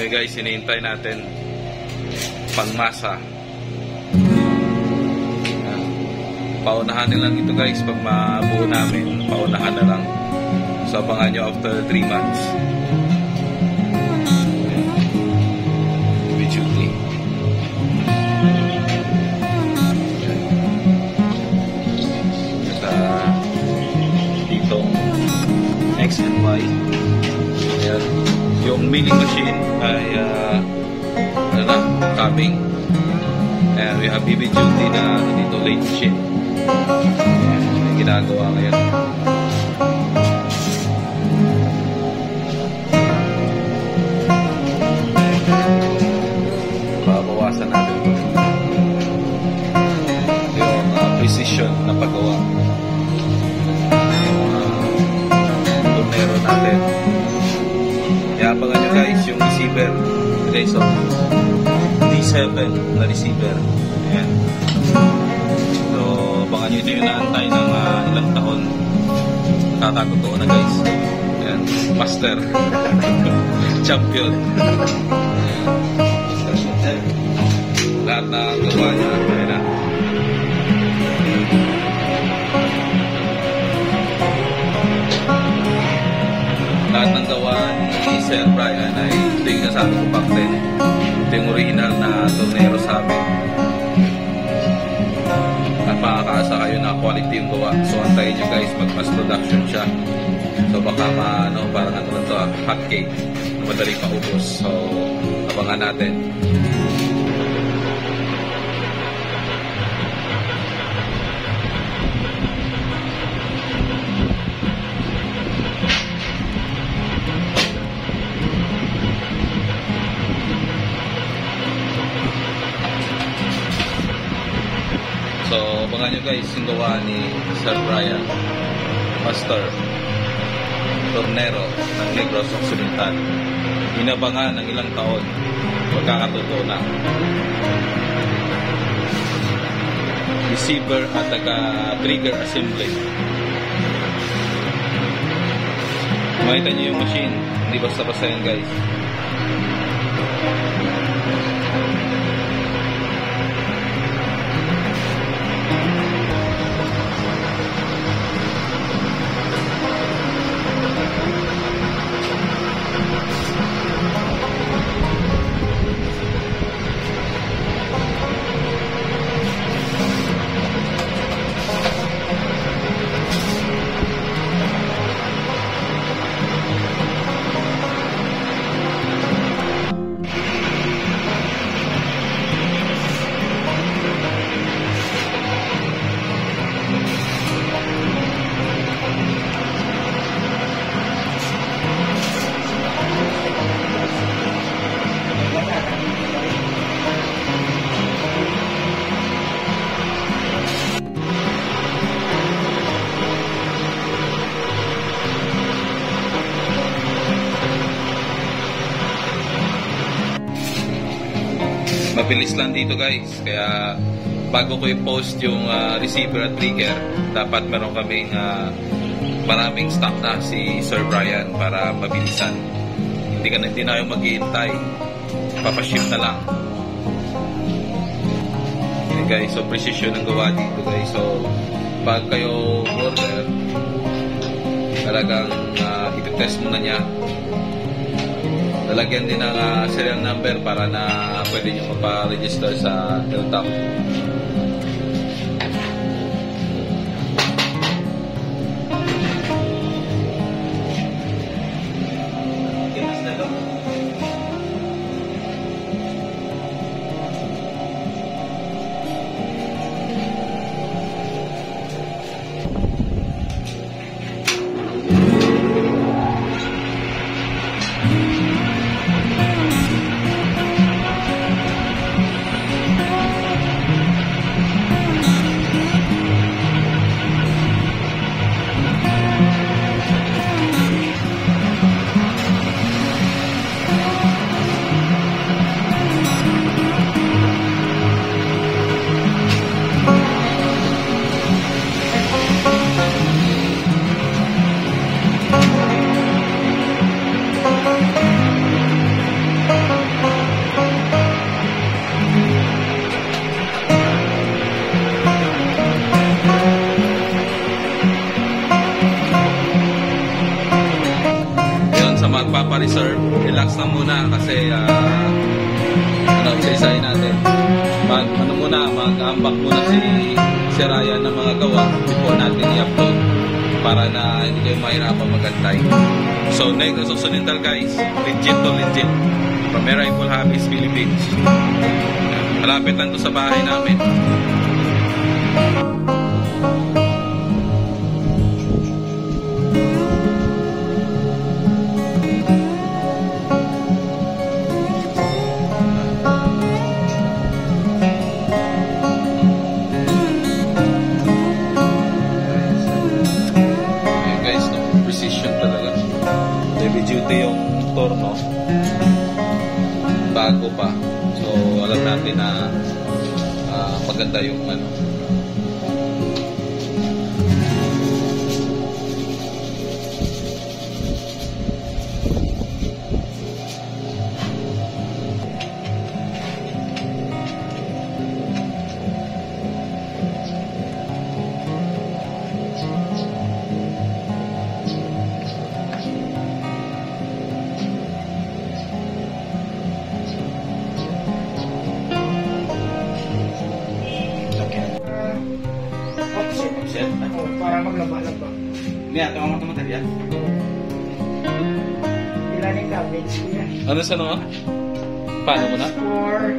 Okay guys, hinihintay natin pangmasa. Paunahan na lang ito guys. Pag mabuo namin, paunahan na lang. So abangan nyo after 3 months. Heavy duty. Ditong X and Y. Ayan. Yung milling machine ay coming. And we have heavy duty na dito late machine. Ayan, ginagawa ngayon. Babawasan natin yung precision na paggawa. Tornero natin. Iabangan nyo guys yung receiver. Okay, so D7 na receiver. Ayan. So abangan nyo ito yung naantay ng ilang taon. Tatagotoo na guys. Ayan. Master. Champion. Lahat na gawa niya. Ayan na. Lahat ng gawa ni Sir Brian ay ito yung nasabi ko back then. Ito yung original na tornero sa amin. At makakaasa kayo na quality yung gawa. So antayin nyo guys, mag-mass production siya. So baka parang ano lang ito, hot cake. Madaling maubos. So abangan natin. So, abangan nyo guys yung gawa ni Sir Brian, Master Tornero ng Negros Occidental. Inabangan ng ilang taon, magkakatotoo na. Receiver at trigger assembly. Makita nyo yung machine, hindi basta-basta yan guys. Mabilis lang dito guys, kaya bago ko i-post yung receiver at trigger, dapat meron kaming maraming stock na si Sir Brian para mabilisan. Hindi na kayo maghihintay, papaship na lang. Okay guys, so precision ang gawa dito guys. So pag kayo order, talagang iti-test muna niya. Lalagyan din ng serial number para na pwede nyo mapa-register sa LTAP. reserve. Relax na muna kasi isa-isahin natin. Mag-ambak muna si Ryan ng mga gawa before natin i-upload para na hindi kayo mahirapan magantay. So next, susunod guys, legit to legit from Rifle Hobbies Philippines. Malapit lang to sa bahay namin. Duty yung torno bago pa, so alam natin na maganda yung ano. Para maglaba-laba. Niya, tama mo material. Ilan yung damage ko yan? Ano sa ano? Paano mo na? For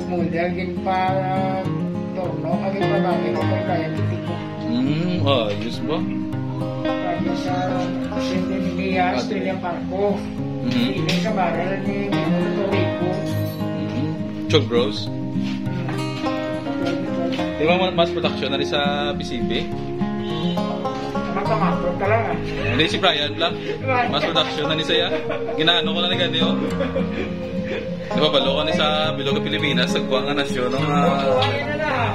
model, gin pa torno, maging babagay ko pa kaya titik ko. Ayos ba? Kaya sa Presidente Miguel, Australian Parko. Hindi sa barrel ni Puerto Rico. Chog Bros. Di ba mass production na rin sa PCB? Matamakot ka lang ah. Hindi, si Brian lang. Mass production na ni saya. Ginaano ko na ni Gandhi, oh. Di ba, balo ka ni sa Bilog Pilipinas, sagwa nga nasyon ng... Ano na na?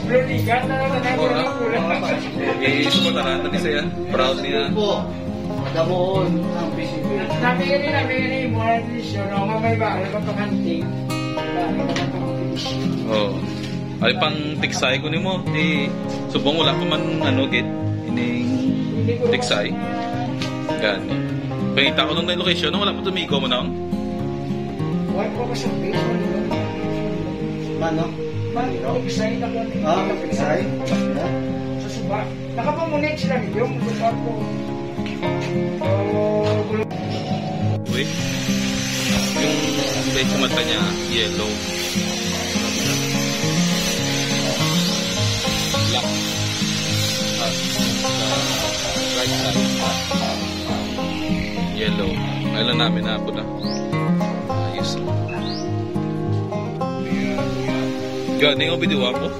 Blutigan na naman ang kulang. I-supportahan na ni saya. Proud niya. Po, madamoon ang PCB. Namin yung moral decision, no? May bakal pa pakanting. Dami naman itong Oo. Ay pang tiksay ko ni mo, subong wala pa man git ining tiksay. Gani. Pangita ko nung na location, wala mo tumigo mo nang. Wala ko sa page. Mano? Tiksay na ko. Tiksay? Sa suba. Nakapamunit sila nito yung suba ko. Uy. Yung base sa mata niya, yellow. Black. Right side. Yellow. Kailan namin na po na. Ayos. Gani yung video ako.